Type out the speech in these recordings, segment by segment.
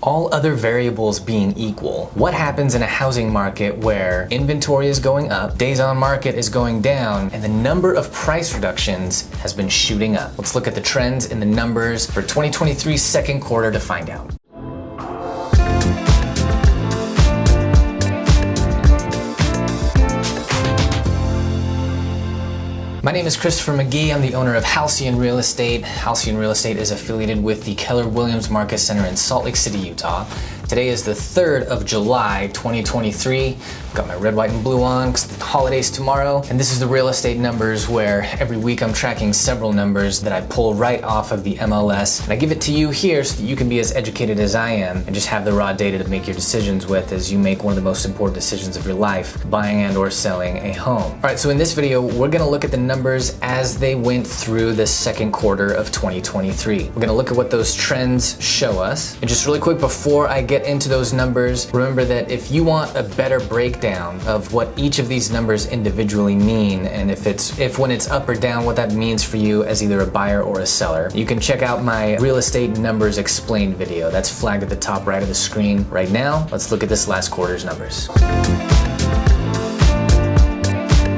All other variables being equal, what happens in a housing market where inventory is going up, days on market is going down, and the number of price reductions has been shooting up? Let's look at the trends in the numbers for 2023's second quarter to find out. My name is Christopher McGee. I'm the owner of Halcyon Real Estate. Halcyon Real Estate is affiliated with the Keller Williams Market Center in Salt Lake City, Utah. Today is the 3rd of July, 2023. Got my red, white, and blue on because the holiday's tomorrow. And this is the real estate numbers where every week I'm tracking several numbers that I pull right off of the MLS. And I give it to you here so that you can be as educated as I am and just have the raw data to make your decisions with as you make one of the most important decisions of your life, buying and or selling a home. All right, so in this video, we're gonna look at the numbers as they went through the second quarter of 2023. We're gonna look at what those trends show us. And just really quick before I get into those numbers, remember that if you want a better breakdown of what each of these numbers individually mean, and if when it's up or down, what that means for you as either a buyer or a seller, you can check out my real estate numbers explained video. That's flagged at the top right of the screen right now. Let's look at this last quarter's numbers.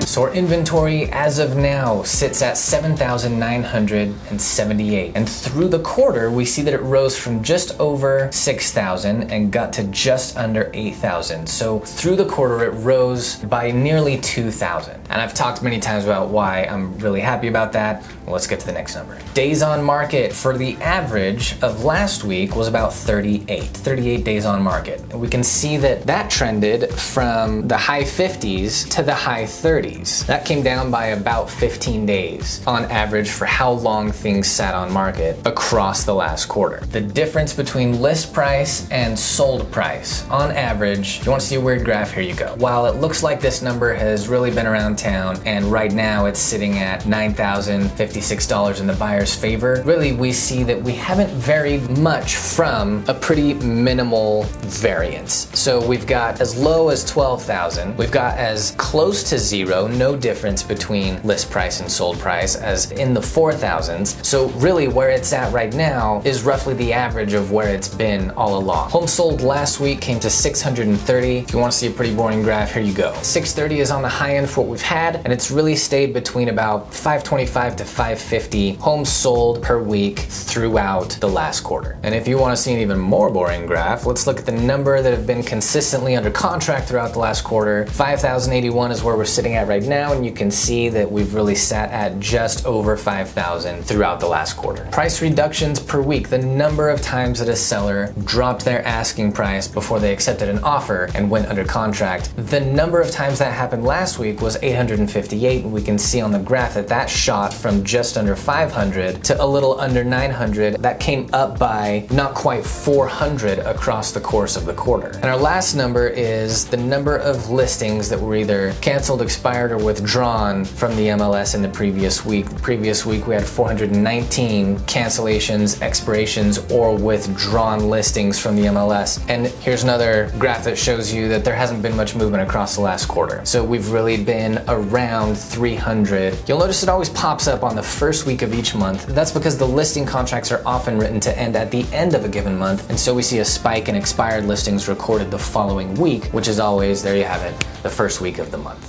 So our inventory as of now sits at 7,978. And through the quarter, we see that it rose from just over 6,000 and got to just under 8,000. So through the quarter, it rose by nearly 2,000. And I've talked many times about why I'm really happy about that. Well, let's get to the next number. Days on market for the average of last week was about 38 days on market. And we can see that that trended from the high 50s to the high 30s. That came down by about 15 days on average for how long things sat on market across the last quarter. The difference between list price and sold price on average, if you want to see a weird graph, here you go. While it looks like this number has really been around town and right now it's sitting at $9,056 in the buyer's favor, really we see that we haven't varied much from a pretty minimal variance. So we've got as low as 12,000, we've got as close to zero, no difference between list price and sold price as in the 4,000s. So really where it's at right now is roughly the average of where it's been all along. Homes sold last week came to 630. If you want to see a pretty boring graph, here you go. 630 is on the high end for what we've had, and it's really stayed between about 525 to 550 homes sold per week throughout the last quarter. And if you want to see an even more boring graph, let's look at the number that have been consistently under contract throughout the last quarter. 5,081 is where we're sitting at right now, and you can see that we've really sat at just over 5,000 throughout the last quarter. Price reductions per week, the number of times that a seller dropped their asking price before they accepted an offer and went under contract. The number of times that happened last week was 858, and we can see on the graph that that shot from just under 500 to a little under 900. That came up by not quite 400 across the course of the quarter. And our last number is the number of listings that were either canceled, expired, or withdrawn from the MLS in the previous week. The previous week we had 419 cancellations, expirations, or withdrawn listings from the MLS. And here's another graph that shows you that there hasn't been much movement across the last quarter. So we've really been around 300. You'll notice it always pops up on the first week of each month. That's because the listing contracts are often written to end at the end of a given month. And so we see a spike in expired listings recorded the following week, which is always, there you have it, the first week of the month.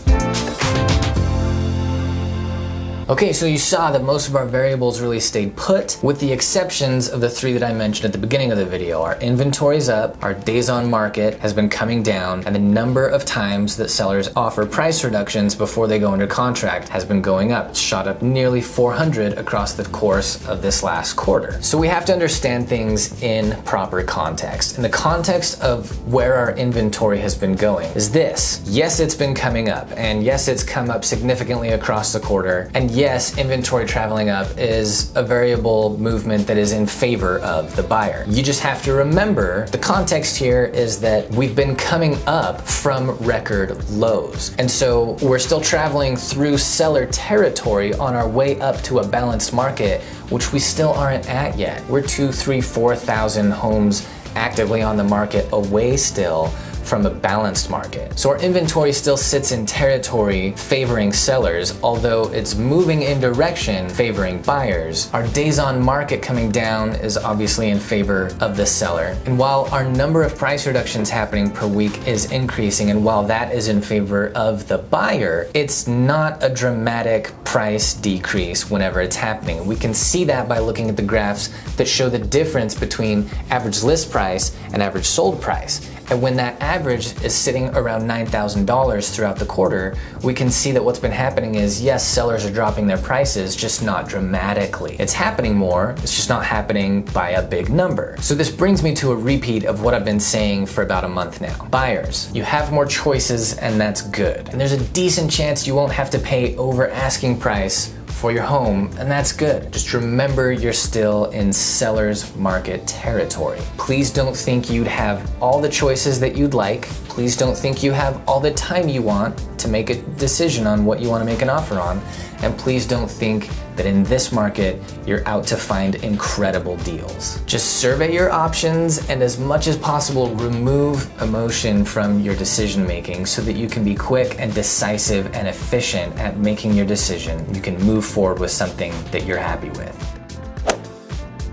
Okay, so you saw that most of our variables really stayed put, with the exceptions of the three that I mentioned at the beginning of the video. Our inventory's up, our days on market has been coming down, and the number of times that sellers offer price reductions before they go under contract has been going up. It's shot up nearly 400 across the course of this last quarter. So we have to understand things in proper context. And the context of where our inventory has been going is this. Yes, it's been coming up, and yes, it's come up significantly across the quarter, and yes, inventory traveling up is a variable movement that is in favor of the buyer. You just have to remember the context here is that we've been coming up from record lows. And so we're still traveling through seller territory on our way up to a balanced market, which we still aren't at yet. We're 2,000, 3,000, 4,000 homes actively on the market away still from a balanced market. So our inventory still sits in territory favoring sellers, although it's moving in direction favoring buyers. Our days on market coming down is obviously in favor of the seller. And while our number of price reductions happening per week is increasing, and while that is in favor of the buyer, it's not a dramatic price decrease whenever it's happening. We can see that by looking at the graphs that show the difference between average list price and average sold price. And when that average is sitting around $9,000 throughout the quarter, we can see that what's been happening is, yes, sellers are dropping their prices, just not dramatically. It's happening more, it's just not happening by a big number. So this brings me to a repeat of what I've been saying for about a month now. Buyers, you have more choices, and that's good. And there's a decent chance you won't have to pay over asking price for your home, and that's good. Just remember you're still in seller's market territory. Please don't think you'd have all the choices that you'd like. Please don't think you have all the time you want to make a decision on what you want to make an offer on. And please don't think that in this market, you're out to find incredible deals. Just survey your options and as much as possible, remove emotion from your decision making so that you can be quick and decisive and efficient at making your decision. You can move forward with something that you're happy with.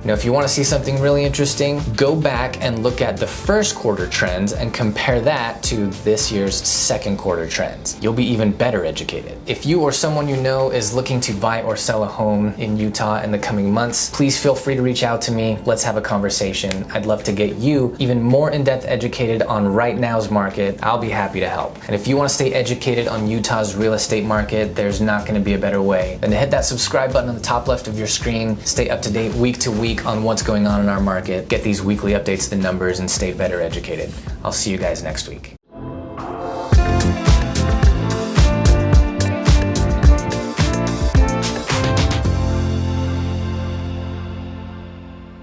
Now, if you want to see something really interesting, go back and look at the first quarter trends and compare that to this year's second quarter trends. You'll be even better educated. If you or someone you know is looking to buy or sell a home in Utah in the coming months, please feel free to reach out to me. Let's have a conversation. I'd love to get you even more in-depth educated on right now's market. I'll be happy to help. And if you want to stay educated on Utah's real estate market, there's not going to be a better way than to hit that subscribe button on the top left of your screen. Stay up to date week to week on what's going on in our market, get these weekly updates to the numbers, and stay better educated. I'll see you guys next week.